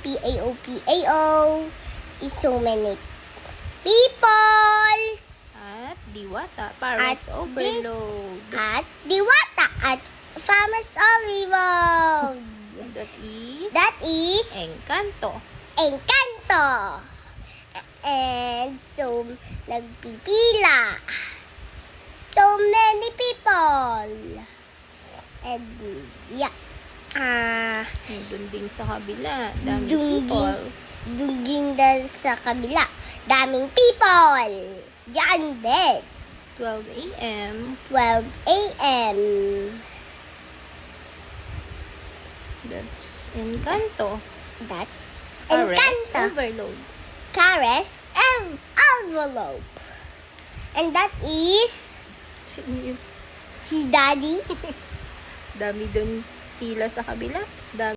P-A-O-P-A-O is so many people. At Diwata, Paros Overload. At Diwata at Farmers Overload. That is Encanto. And so, nagpipila. So many people. And, yeah. Doon din sa kabila. Daming people. Dunging dahil sa kabila. Daming people. Diyan din. 12 a.m. 12 a.m. That's Encanto. That's Paros Encanto. Overload. Cares and envelope. And that is Sino yun? si Daddy. Dami doon pila sa kabila. Dami.